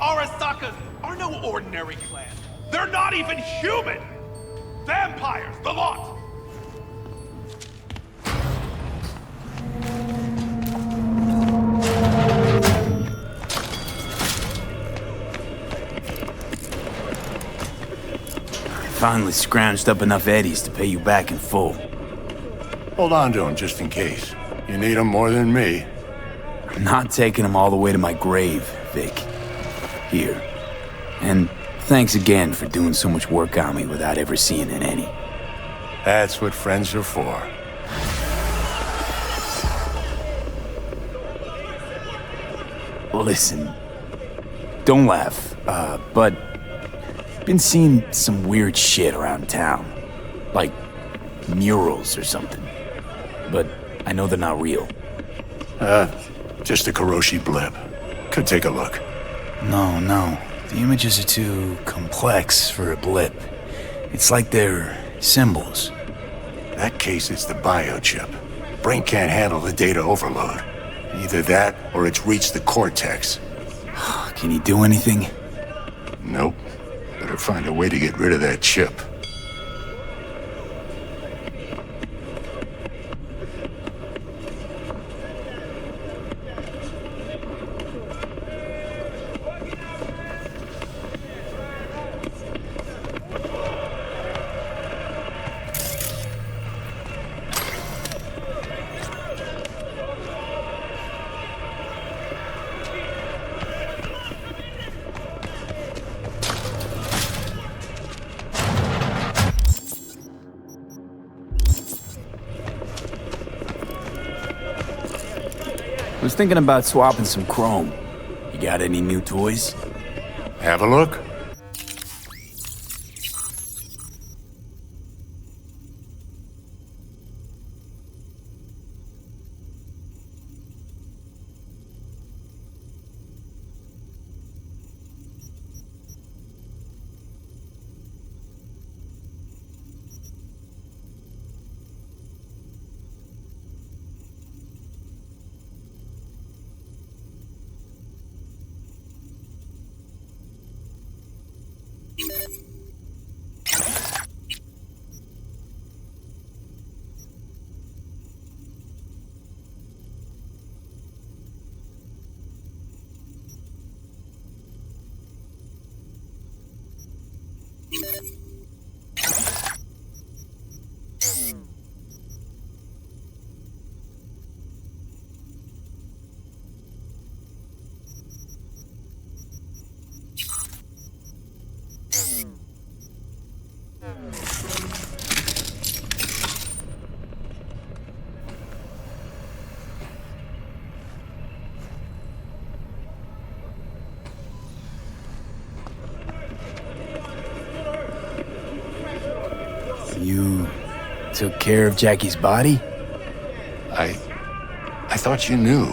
Arasakas are no ordinary clan. They're not even human! Vampires, the lot! Finally scrounged up enough eddies to pay you back in full. Hold on to them just in case. You need them more than me. I'm not taking them all the way to my grave, Vic. Here. And thanks again for doing so much work on me without ever seeing an any. That's what friends are for. Listen, don't laugh, but been seeing some weird shit around town. Like murals or something. But I know they're not real. Just a Karoshi blip. Could take a look. No. The images are too complex for a blip. It's like they're symbols. In that case, it's the biochip. Brain can't handle the data overload. Either that, or it's reached the cortex. Can you do anything? Nope. Better find a way to get rid of that chip. I was thinking about swapping some chrome. You got any new toys? Have a look? You took care of Jackie's body? I thought you knew.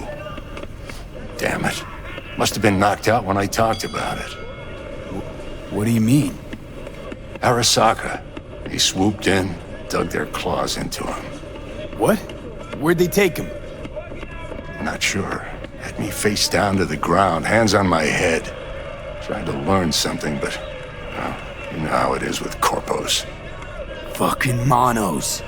Damn it. Must have been knocked out when I talked about it. What do you mean? Arasaka. They swooped in, dug their claws into him. What? Where'd they take him? Not sure. Had me face down to the ground, hands on my head. Tried to learn something, but... well, you know how it is with corpos. Fucking monos.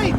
Wait!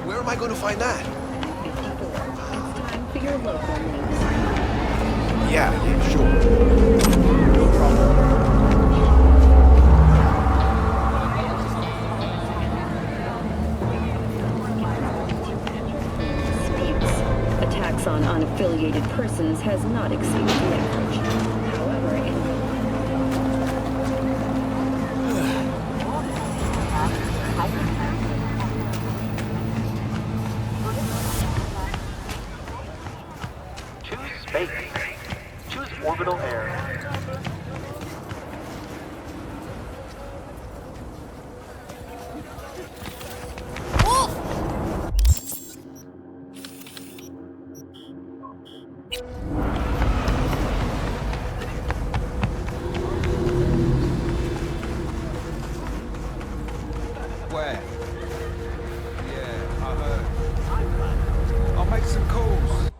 Where am I going to find that? It's time for your local news. Yeah, sure. No problem. Attacks on unaffiliated persons has not exceeded the average. However, Choose space. Choose orbital air. Where? Yeah, I heard. I'll make some calls.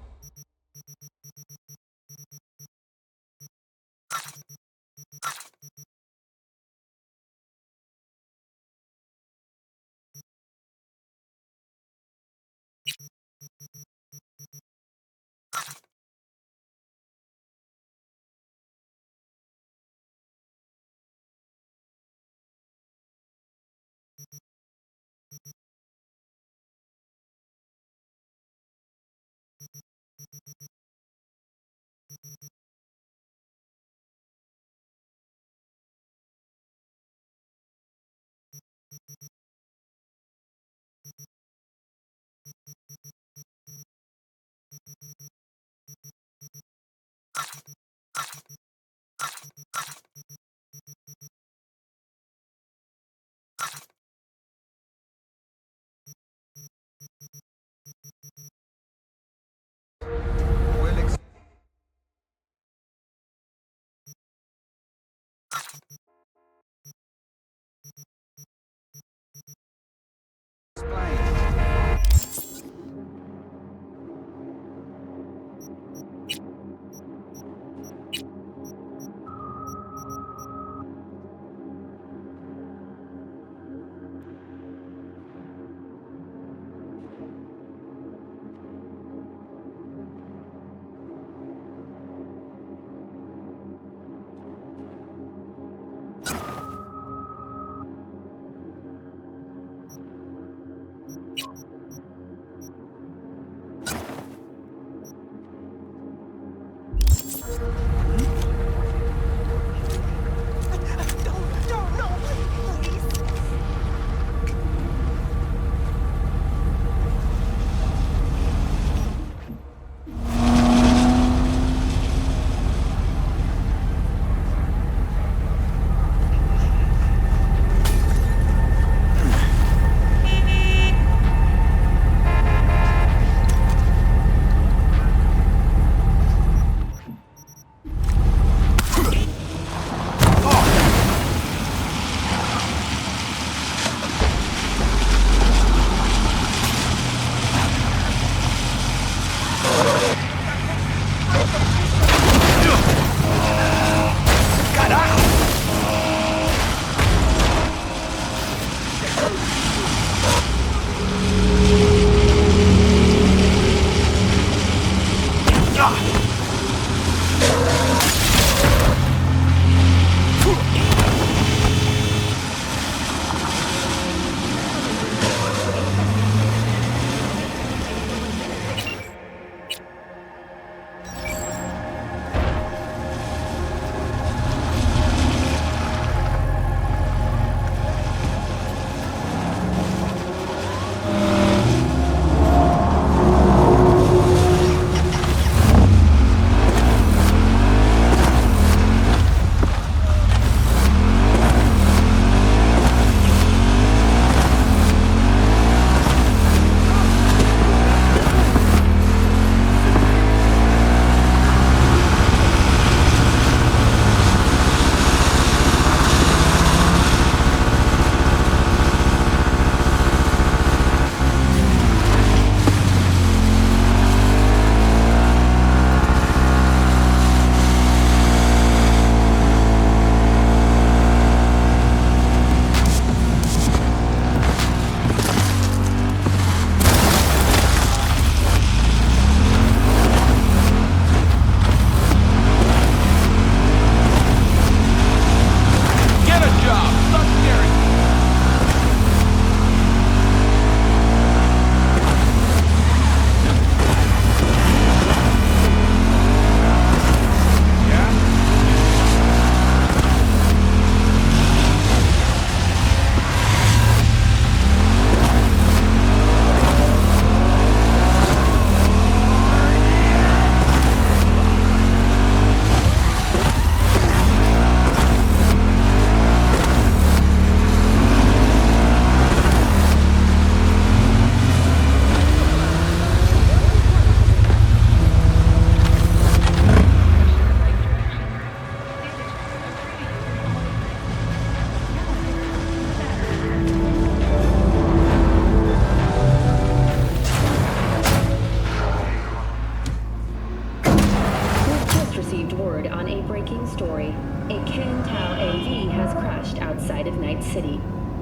story. A Kingston NV has crashed outside of Night City.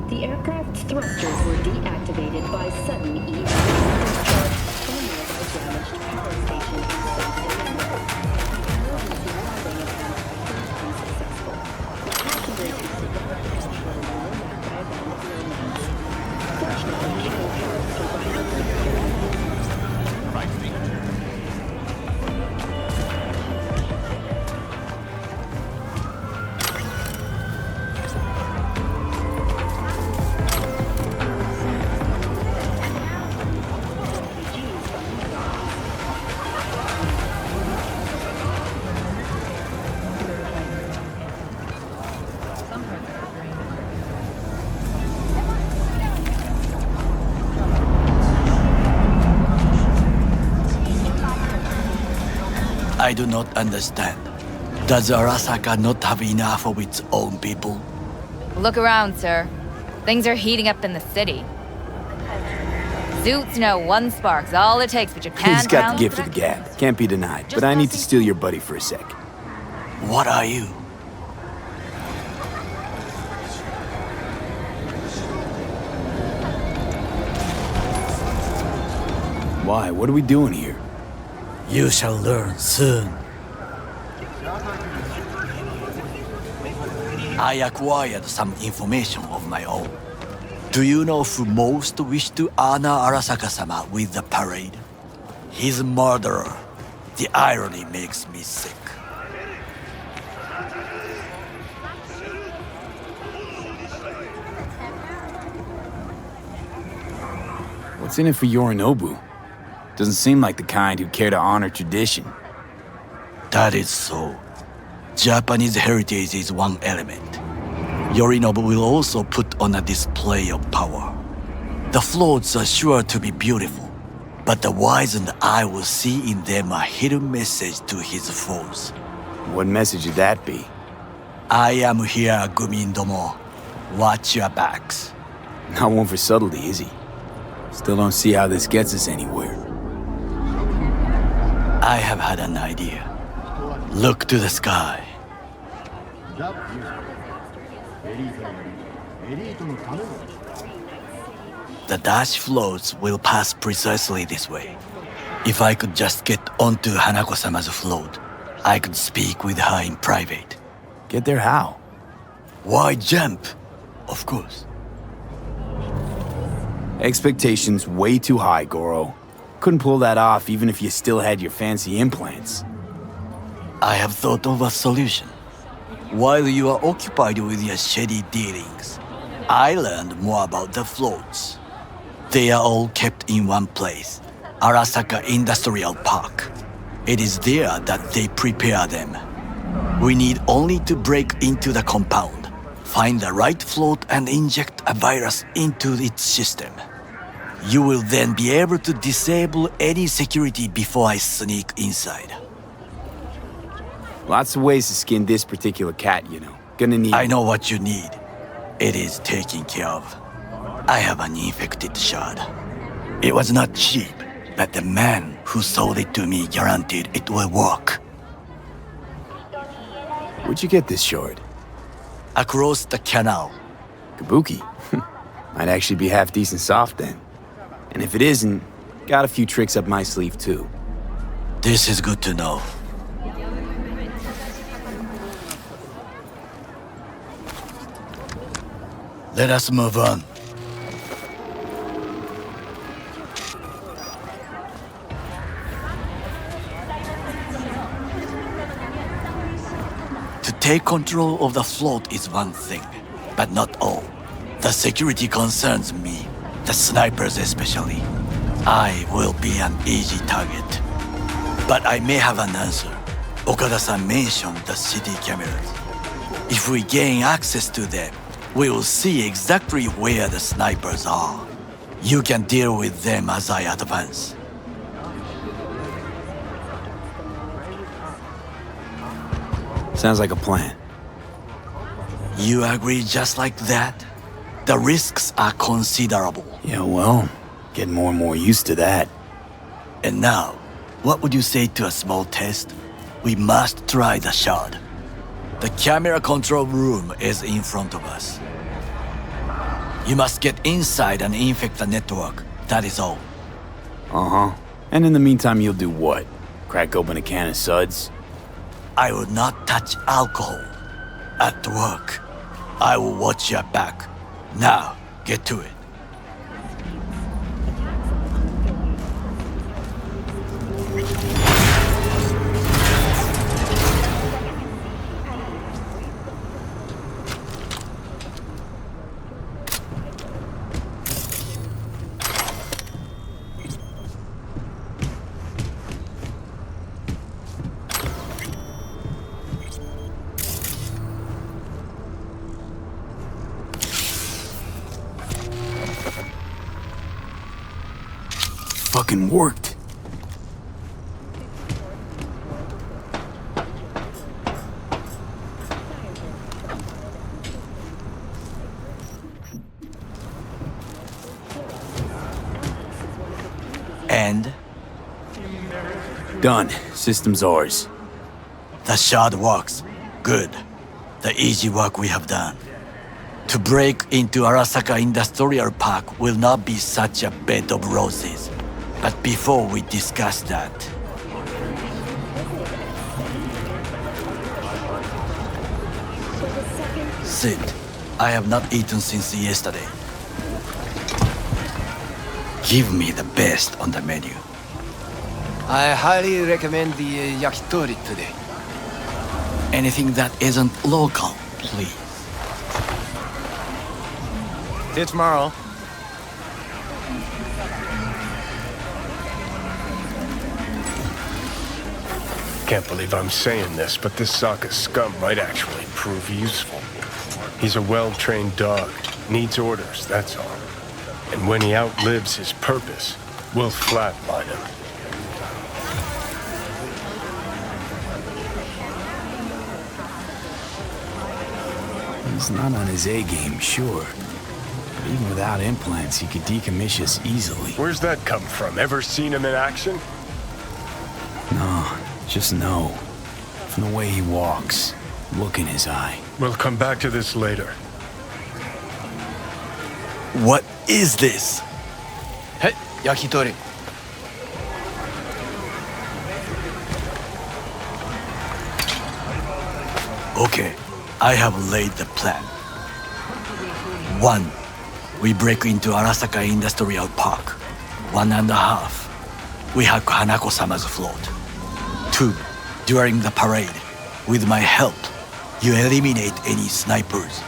The aircraft's thrusters were deactivated by sudden EV discharge from a nearby damaged power station in Emergency landing attempt proved unsuccessful. The passengers who survived were known by a band of romance. Fortunately, King Harris survived the I do not understand. Does Arasaka not have enough of its own people? Look around, sir. Things are heating up in the city. Suits know one spark's all it takes for Japan. He's got the gift of the gab. Can't be denied. But I need to steal your buddy for a sec. What are you? Why? What are we doing here? You shall learn soon. I acquired some information of my own. Do you know who most wished to honor Arasaka-sama with the parade? His murderer. The irony makes me sick. What's in it for Yorinobu? Doesn't seem like the kind who care to honor tradition. That is so. Japanese heritage is one element. Yorinobu will also put on a display of power. The floats are sure to be beautiful, but the wizened eye will see in them a hidden message to his foes. What message would that be? I am here, Gumindomo. Watch your backs. Not one for subtlety, is he? Still don't see how this gets us anywhere. I have had an idea. Look to the sky. The dash floats will pass precisely this way. If I could just get onto Hanako-sama's float, I could speak with her in private. Get there how? Why jump? Of course. Expectations way too high, Goro. Couldn't pull that off even if you still had your fancy implants. I have thought of a solution. While you are occupied with your shady dealings, I learned more about the floats. They are all kept in one place, Arasaka Industrial Park. It is there that they prepare them. We need only to break into the compound, find the right float and inject a virus into its system. You will then be able to disable any security before I sneak inside. Lots of ways to skin this particular cat, you know. Gonna need... I know what you need. It is taken care of. I have an infected shard. It was not cheap, but the man who sold it to me guaranteed it will work. Where'd you get this shard? Across the canal. Kabuki? Might actually be half decent soft then. And if it isn't, got a few tricks up my sleeve too. This is good to know. Let us move on. To take control of the float is one thing, but not all. The security concerns me, the snipers especially. I will be an easy target. But I may have an answer. Okada-san mentioned the city cameras. If we gain access to them, we will see exactly where the snipers are. You can deal with them as I advance. Sounds like a plan. You agree just like that? The risks are considerable. Yeah, well, getting more and more used to that. And now, what would you say to a small test? We must try the shard. The camera control room is in front of us. You must get inside and infect the network, that is all. Uh-huh. And in the meantime, you'll do what? Crack open a can of suds? I will not touch alcohol. At work, I will watch your back. Now, get to it. Fucking worked. And? Done. System's ours. The shard works. Good. The easy work we have done. To break into Arasaka Industrial Park will not be such a bed of roses. But before we discuss that... Sit. I have not eaten since yesterday. Give me the best on the menu. I highly recommend the yakitori today. Anything that isn't local, please. See you tomorrow. Can't believe I'm saying this, but this Sokka scum might actually prove useful. He's a well-trained dog. Needs orders, that's all. And when he outlives his purpose, we'll flatline him. He's not on his A-game, sure. But even without implants, he could decommission us easily. Where's that come from? Ever seen him in action? No, just know. From the way he walks, look in his eye. We'll come back to this later. What is this? Hey, yakitori. Okay, I have laid the plan. 1. We break into Arasaka Industrial Park. 1.5. We hack Hanako-sama's float. 2. During the parade, with my help, you eliminate any snipers.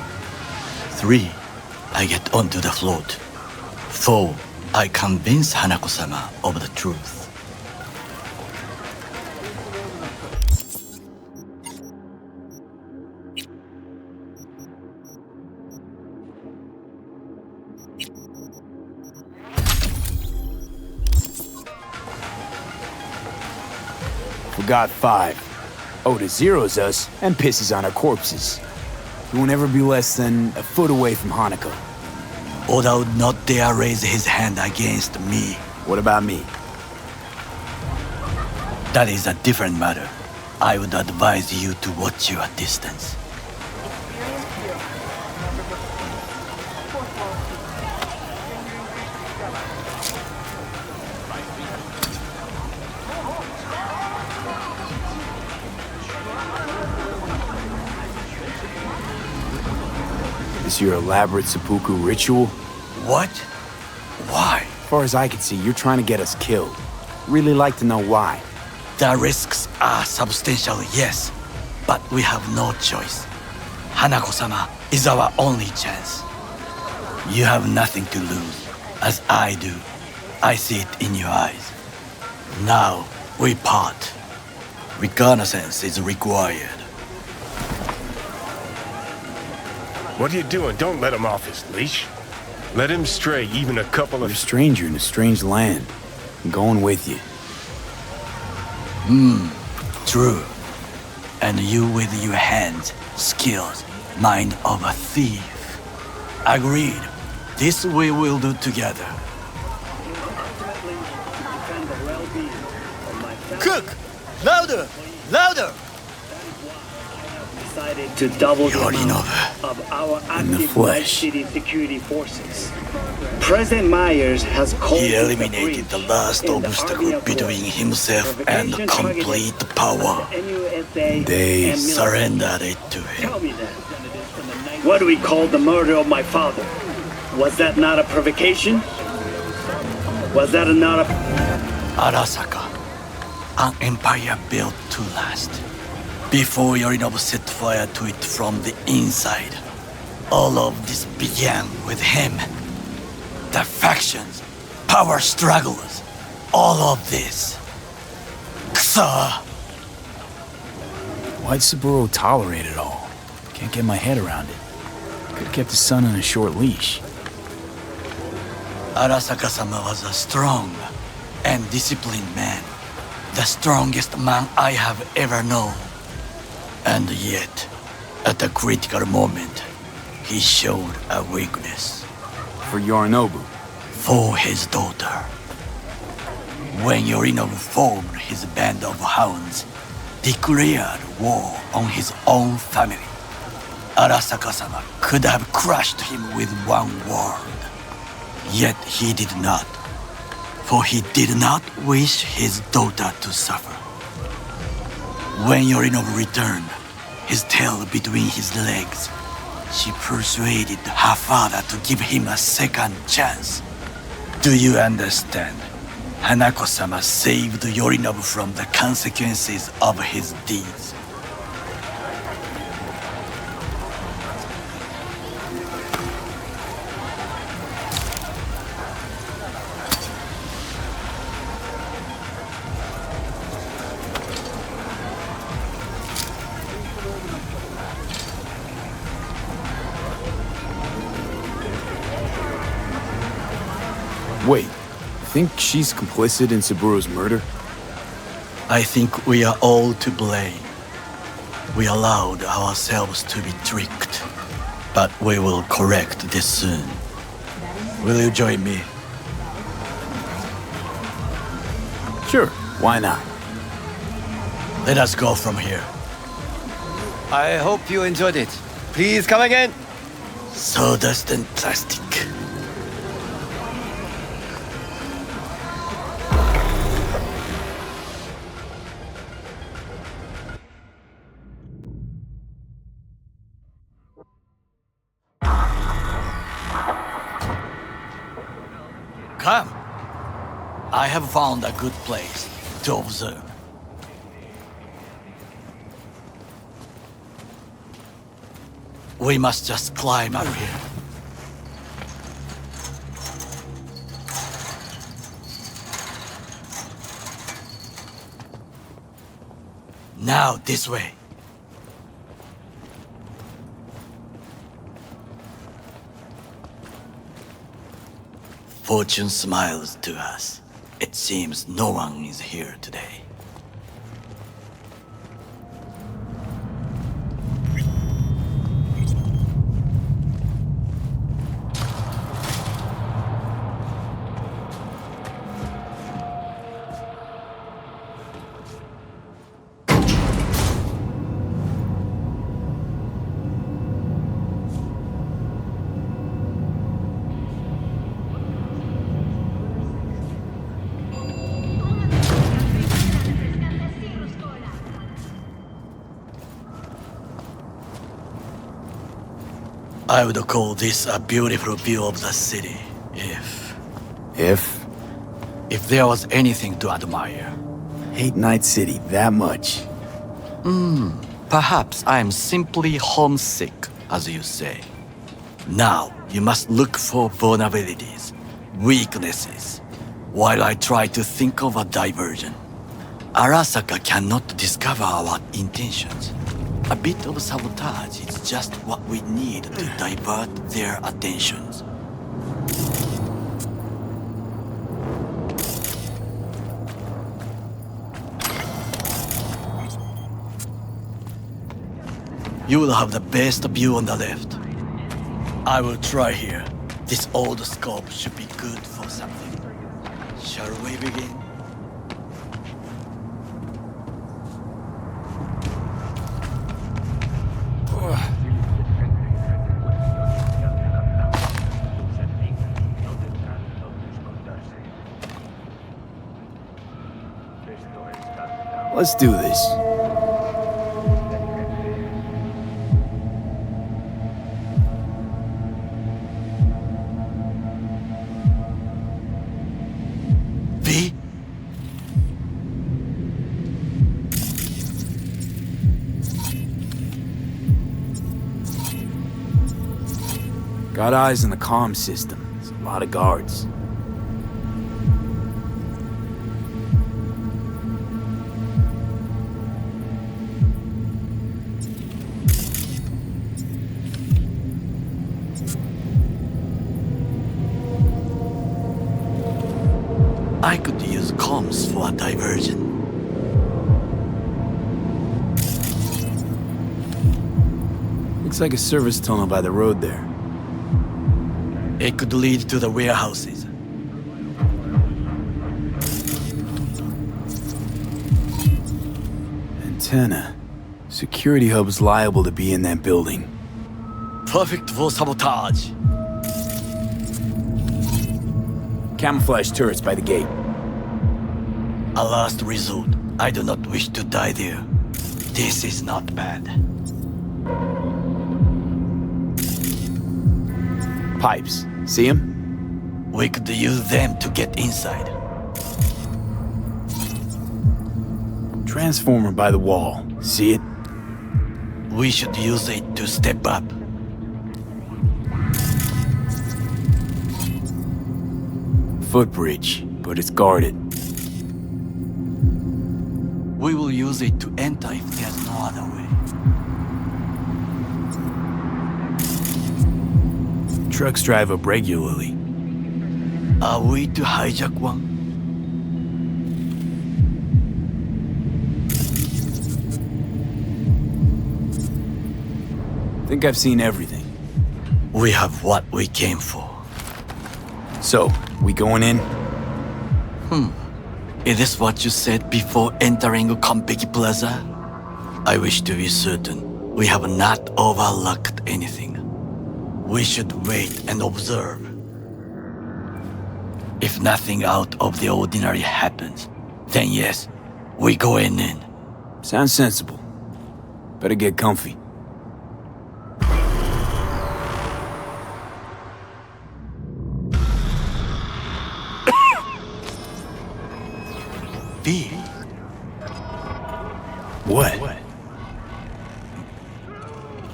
3. I get onto the float. 4. I convince Hanako-sama of the truth. Forgot 5. Oda zeroes us and pisses on our corpses. He won't ever be less than a foot away from Hanako. Oda would not dare raise his hand against me. What about me? That is a different matter. I would advise you to watch your distance. This your elaborate seppuku ritual? What? Why? As far as I can see, you're trying to get us killed. Really like to know why. The risks are substantial, yes, but we have no choice. Hanako-sama is our only chance. You have nothing to lose, as I do. I see it in your eyes. Now, we part. Reconnaissance is required. What are you doing? Don't let him off his leash. Let him stray even a couple You're a of... stranger in a strange land. I'm going with you. True. And you with your hands, skills, mind of a thief. Agreed. This we will do together. Cook! Louder! Louder! To double the Yorinobu. amount of our In the active flesh. Night City security forces. President Myers has called He it a eliminated breach the last in the obstacle Army of between War. himself and Provocation complete targeted power. the NUSA They and military. Surrendered it to him. Tell me then, what do we call the murder of my father? Was that not a provocation? Was that not a... Arasaka, an empire built to last. Before Yorinobu set fire to it from the inside, all of this began with him. The factions, power struggles, all of this. Kusa! Why'd Saburo tolerate it all? Can't get my head around it. Could've kept his son on a short leash. Arasaka-sama was a strong and disciplined man. The strongest man I have ever known. And yet, at a critical moment, he showed a weakness. For Yorinobu. For his daughter. When Yorinobu formed his band of hounds, declared war on his own family, Arasaka-sama could have crushed him with one word. Yet he did not, for he did not wish his daughter to suffer. When Yorinobu returned, his tail between his legs, she persuaded her father to give him a second chance. Do you understand? Hanako-sama saved Yorinobu from the consequences of his deeds. Wait, think she's complicit in Saburo's murder? I think we are all to blame. We allowed ourselves to be tricked, but we will correct this soon. Will you join me? Sure, why not? Let us go from here. I hope you enjoyed it. Please come again. Sawdust and plastic. Come. I have found a good place to observe. We must just climb up here. Now this way. Fortune smiles to us. It seems no one is here today. I would call this a beautiful view of the city, if there was anything to admire. Hate Night City that much. Perhaps I am simply homesick, as you say. Now, you must look for vulnerabilities, weaknesses, while I try to think of a diversion. Arasaka cannot discover our intentions. A bit of sabotage is just what we need to divert their attentions. You will have the best view on the left. I will try here. This old scope should be good for something. Shall we begin? Let's do this. V? Got eyes on the comm system. There's a lot of guards. I could use comms for a diversion. Looks like a service tunnel by the road there. It could lead to the warehouses. Antenna. Security hub's liable to be in that building. Perfect for sabotage. Camouflage turrets by the gate. A last resort. I do not wish to die there. This is not bad. Pipes. See them? We could use them to get inside. Transformer by the wall. See it? We should use it to step up. Footbridge, but it's guarded. We will use it to enter if there's no other way. Trucks drive up regularly. Are we to hijack one? Think I've seen everything. We have what we came for. So, we going in? Is this what you said before entering Konpeki Plaza? I wish to be certain we have not overlooked anything. We should wait and observe. If nothing out of the ordinary happens, then yes, we go in. Sounds sensible. Better get comfy. What?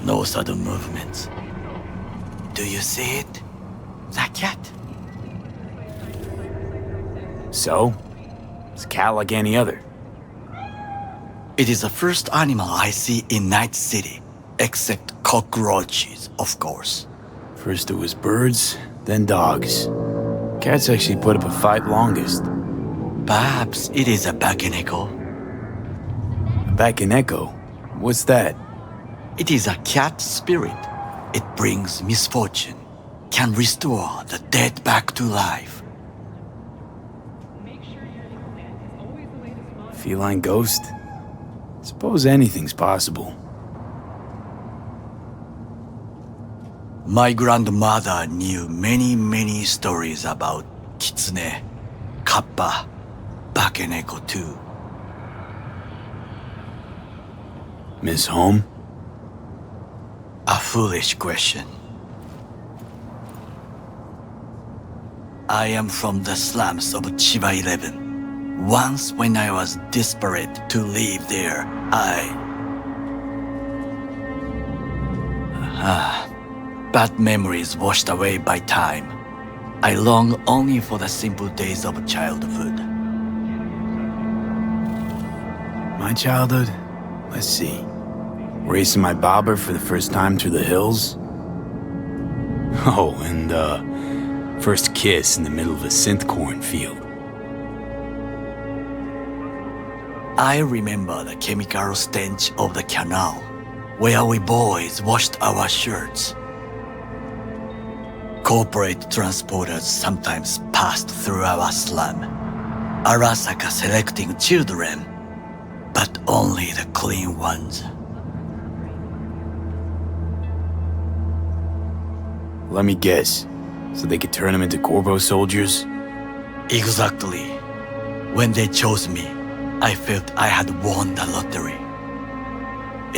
No sudden movements. Do you see it? That cat? So? It's a cat like any other. It is the first animal I see in Night City, except cockroaches, of course. First it was birds, then dogs. Cats actually put up a fight longest. Perhaps it is a bakeneko. A bakeneko? What's that? It is a cat spirit. It brings misfortune, can restore the dead back to life. Feline ghost? Suppose anything's possible. My grandmother knew many stories about kitsune, kappa, bakeneko too. Miss Home? A foolish question. I am from the slums of Chiba 11. Once when I was desperate to live there, bad memories washed away by time. I long only for the simple days of childhood. My childhood? Let's see. Racing my bobber for the first time through the hills? Oh, and first kiss in the middle of a synth cornfield. I remember the chemical stench of the canal, where we boys washed our shirts. Corporate transporters sometimes passed through our slum, Arasaka selecting children, but only the clean ones. Let me guess. So they could turn them into Corpo soldiers? Exactly. When they chose me, I felt I had won the lottery.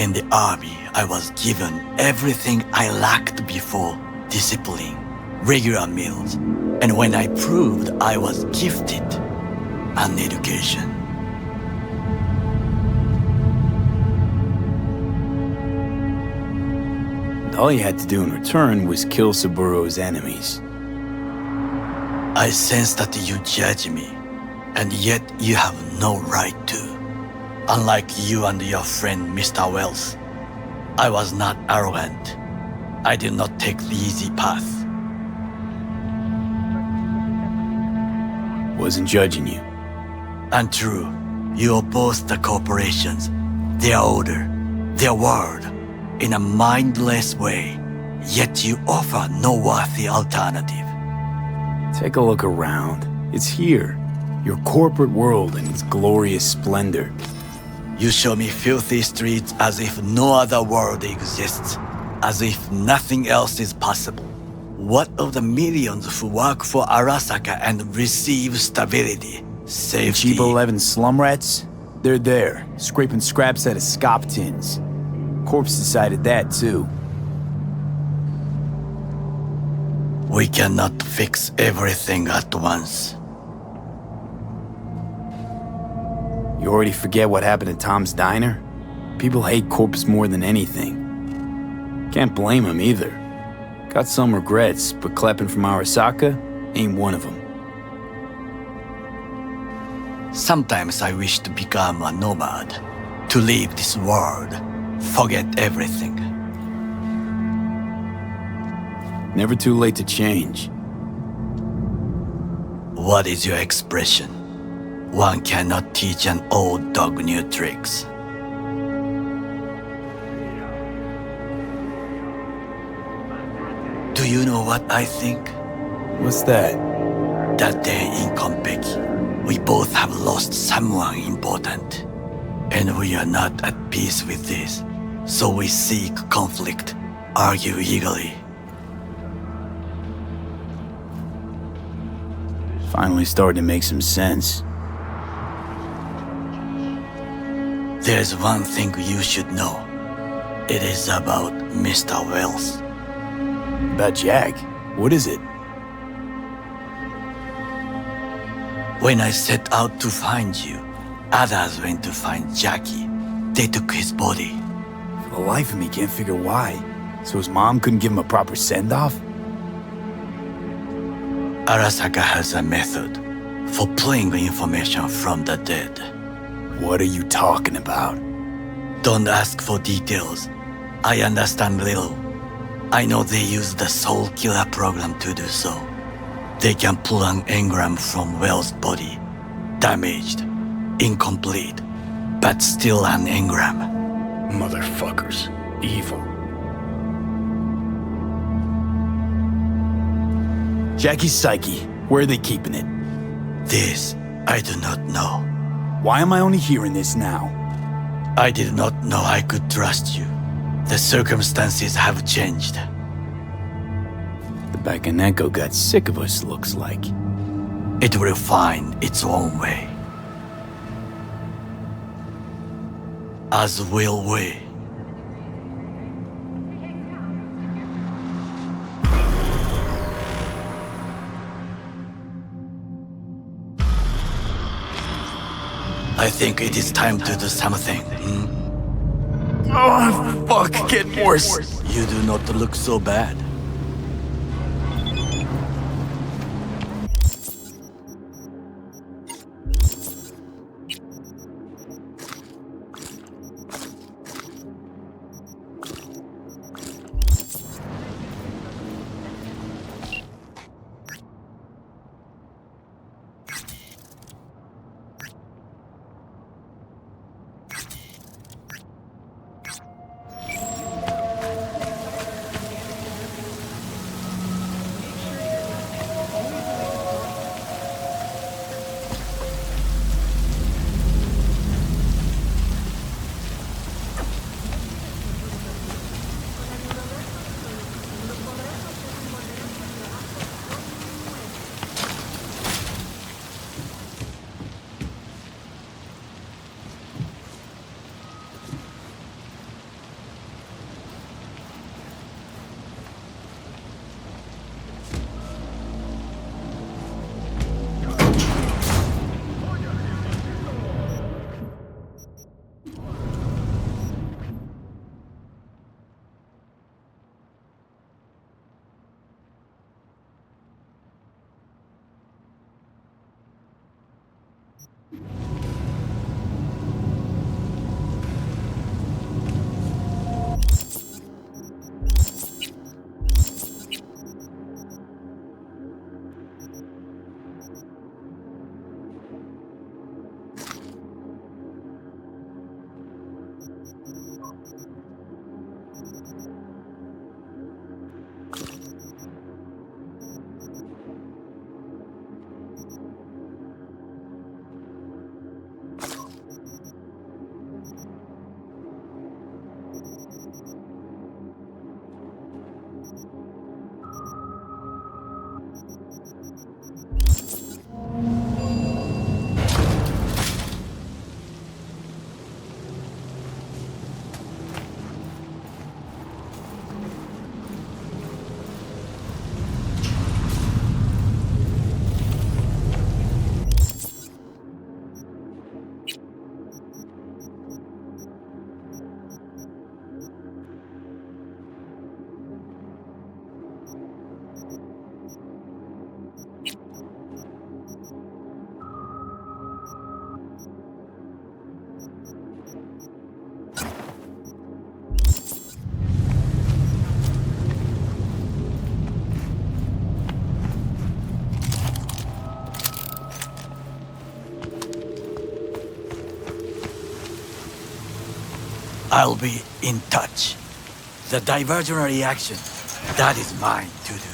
In the army, I was given everything I lacked before: discipline, regular meals, and when I proved I was gifted, an education. All you had to do in return was kill Saburo's enemies. I sense that you judge me, and yet you have no right to. Unlike you and your friend Mr. Wells, I was not arrogant. I did not take the easy path. Wasn't judging you. Untrue. You oppose the corporations, their order, their word, in a mindless way, yet you offer no worthy alternative. Take a look around. It's here. Your corporate world in its glorious splendor. You show me filthy streets as if no other world exists, as if nothing else is possible. What of the millions who work for Arasaka and receive stability, safety? Chiba 11 slum rats? They're there, scraping scraps out of scop tins. Corpse decided that too. We cannot fix everything at once. You already forget what happened at Tom's Diner? People hate Corpse more than anything. Can't blame him either. Got some regrets, but clapping from Arasaka ain't one of them. Sometimes I wish to become a nomad, to leave this world, forget everything. Never too late to change. What is your expression? One cannot teach an old dog new tricks. Do you know what I think? What's that? That day in Konpeki, we both have lost someone important. And we are not at peace with this, so we seek conflict, argue eagerly. Finally starting to make some sense. There's one thing you should know. It is about Mr. Wells. About Jack? What is it? When I set out to find you, others went to find Jackie. They took his body. For the life of me, can't figure why. So his mom couldn't give him a proper send-off? Arasaka has a method for pulling information from the dead. What are you talking about? Don't ask for details. I understand little. I know they use the Soul Killer program to do so. They can pull an engram from Well's body. Damaged, incomplete, but still an engram. Motherfuckers. Evil. Jackie's psyche. Where are they keeping it? This, I do not know. Why am I only hearing this now? I did not know I could trust you. The circumstances have changed. The Bakaneko got sick of us, looks like. It will find its own way. As will we. I think it is time to do something. Oh, fuck, getting worse. You do not look so bad. I'll be in touch. The diversionary action, that is mine to do.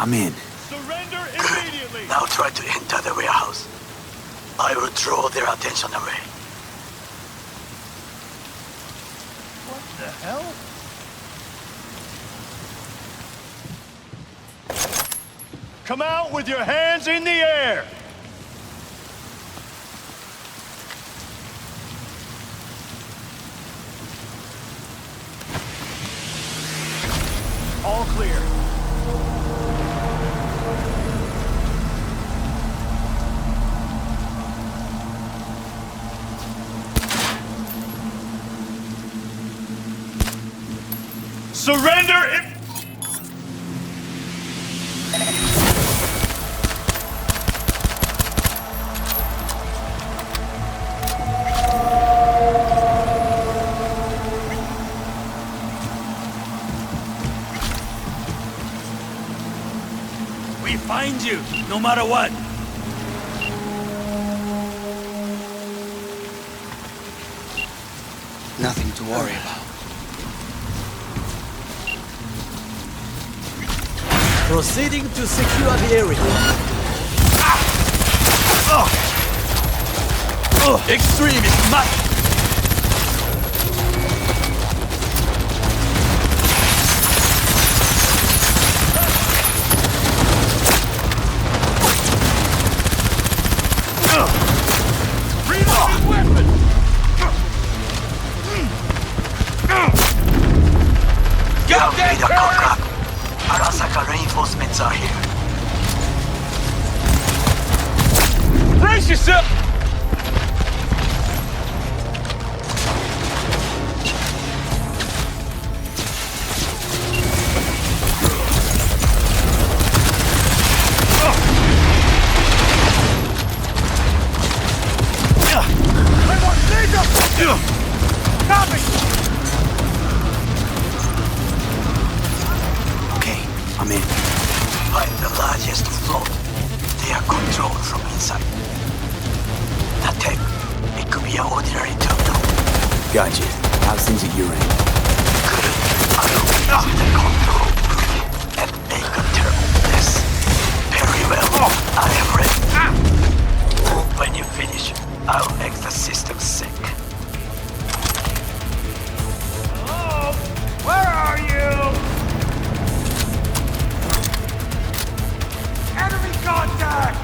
I'm in. Surrender immediately! Now try to enter the warehouse. I will draw their attention away. What the hell? Come out with your hands in the air! All clear. Surrender it! We find you, no matter what. Nothing to worry about. Proceeding to secure the area. Extremist must. Reloading weapon! Go get her! Arasaka reinforcements are here. Brace yourself! Copy! Okay, I'm in. Find the largest float. They are controlled from inside. That tape, it could be an ordinary terminal. Gotcha. How's things at your end? Couldn't unlock the control and make a terrible mess. Very well. I am ready. When you finish, I'll make the system sick. Hello? Where are you? Enemy contact!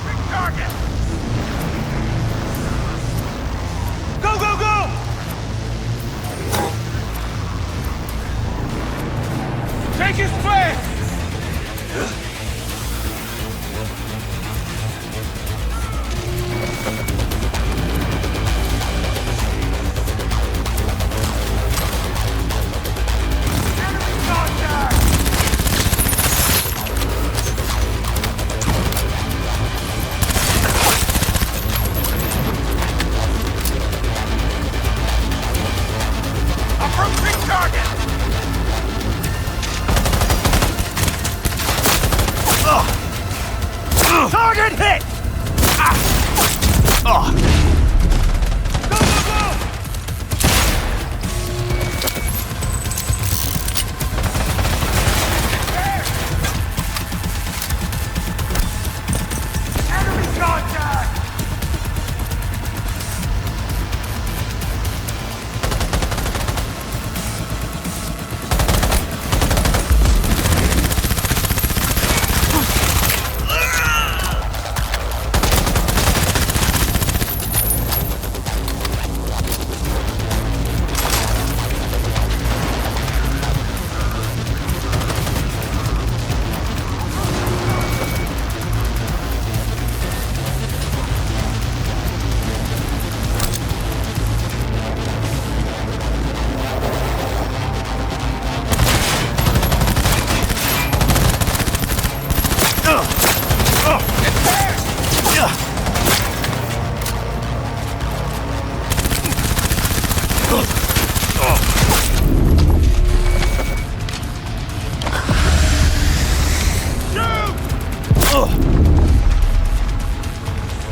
Big target! Go, go, go! Take his place! Target hit! Go, go, go! There! Enemy contact!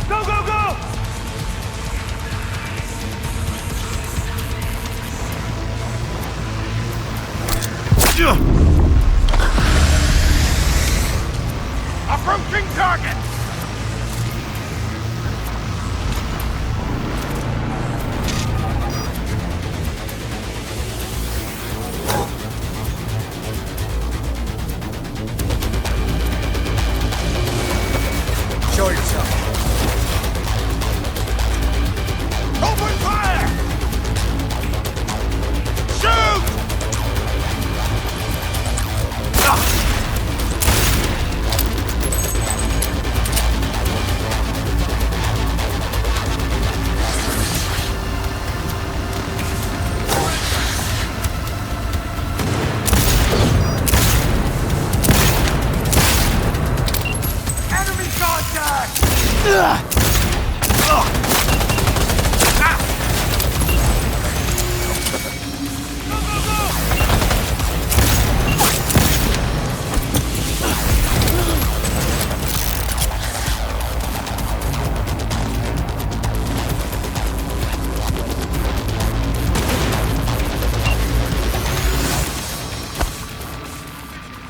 Go, go, go! Approaching target! Show yourself. Open fire! Shoot! Enemy contact!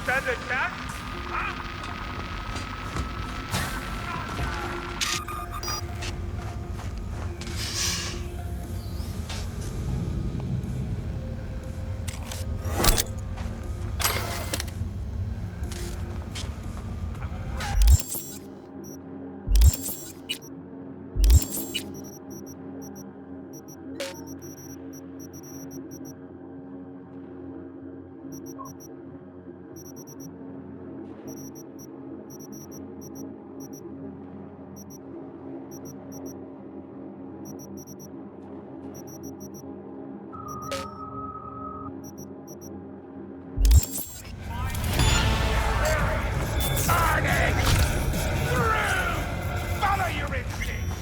Send it back? Follow your instinct!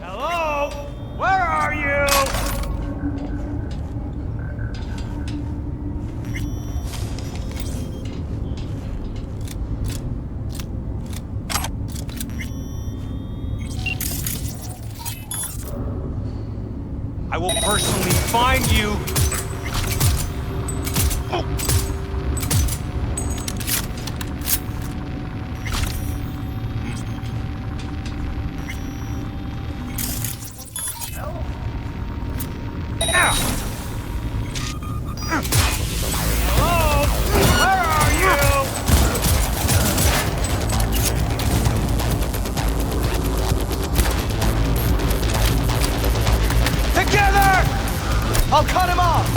Hello? Where are you? I will personally find you. Hello? Where are you? Together! I'll cut him off!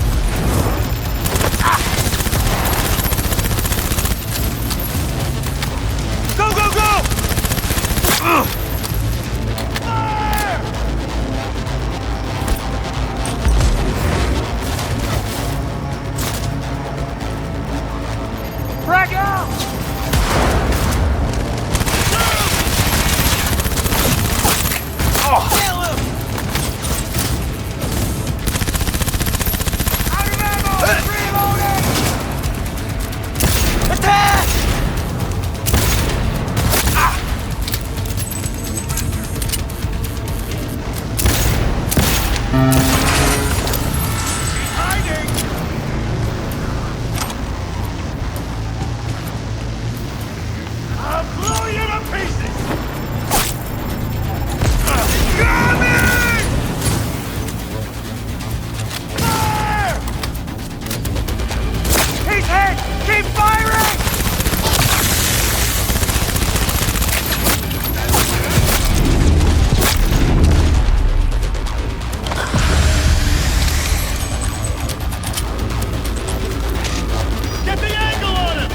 Go, go, go! Fire! Frag out! Oh! Kill him! Out of ammo! Reloading! Attack! He's hiding! I'll blow you to pieces! Coming! Fire! He's hit! Keep firing! Get the angle on him!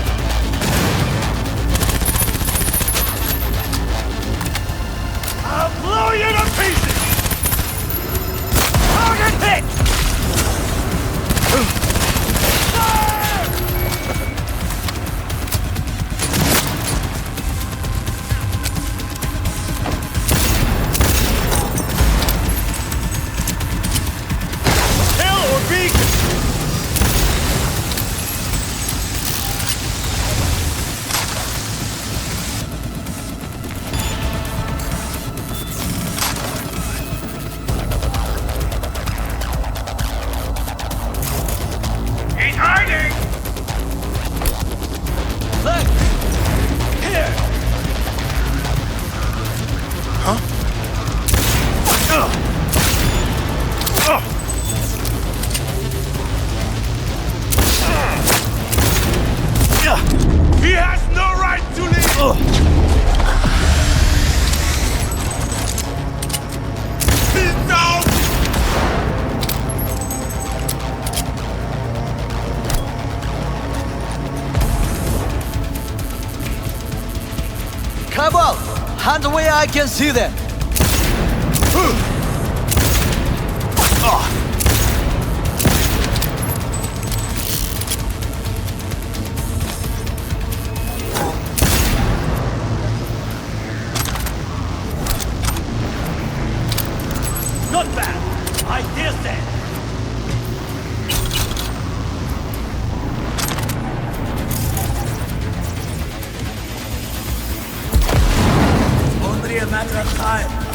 Come out! Hand where I can see them! Not bad, I dare say. Only a matter of time.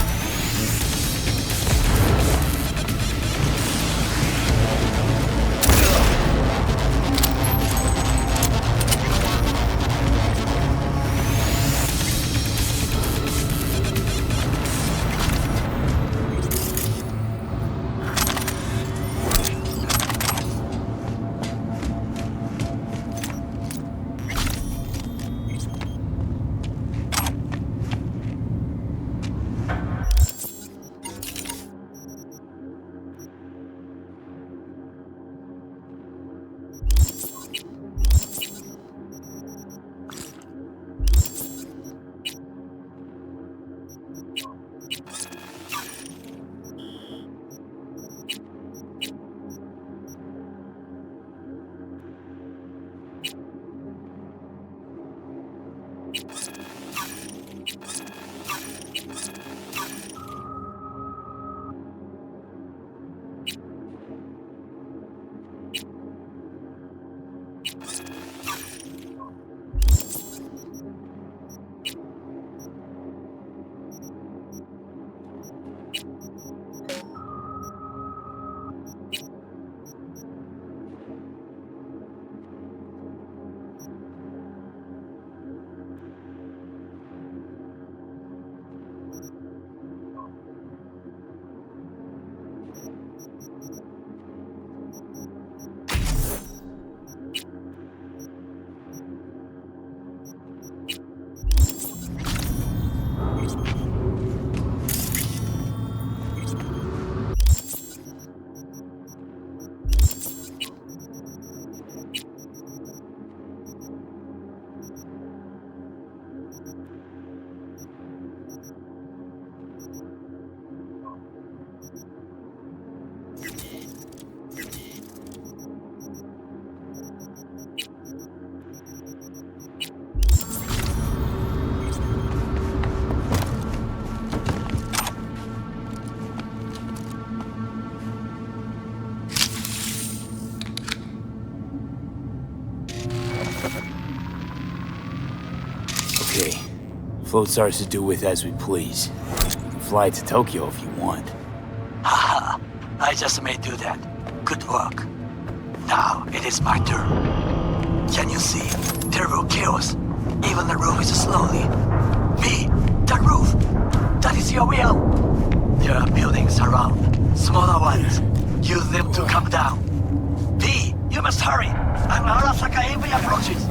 Okay. Float's ours to do with as we please. Fly to Tokyo if you want. Haha, I just may do that. Good work. Now it is my turn. Can you see? Terrible chaos. Even the roof is slowly. B, the roof! That is your will! There are buildings around. Smaller ones. Use them to come down. B, you must hurry! An Arasaka NV approaches!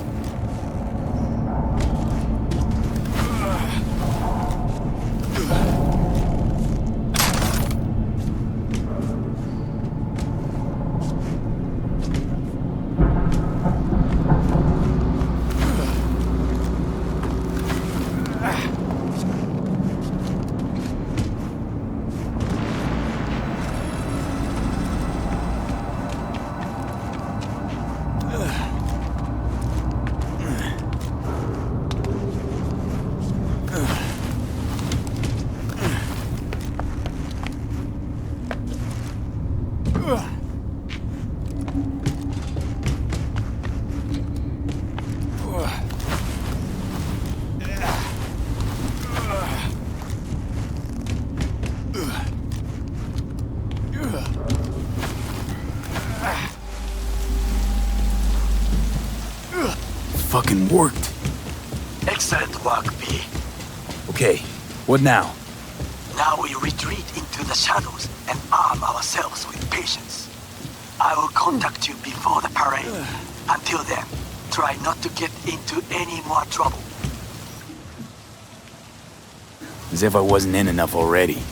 Fucking worked. Excellent work, B. Okay, what now? Now we retreat into the shadows and arm ourselves with patience. I will contact you before the parade. Until then, try not to get into any more trouble. As if I wasn't in enough already.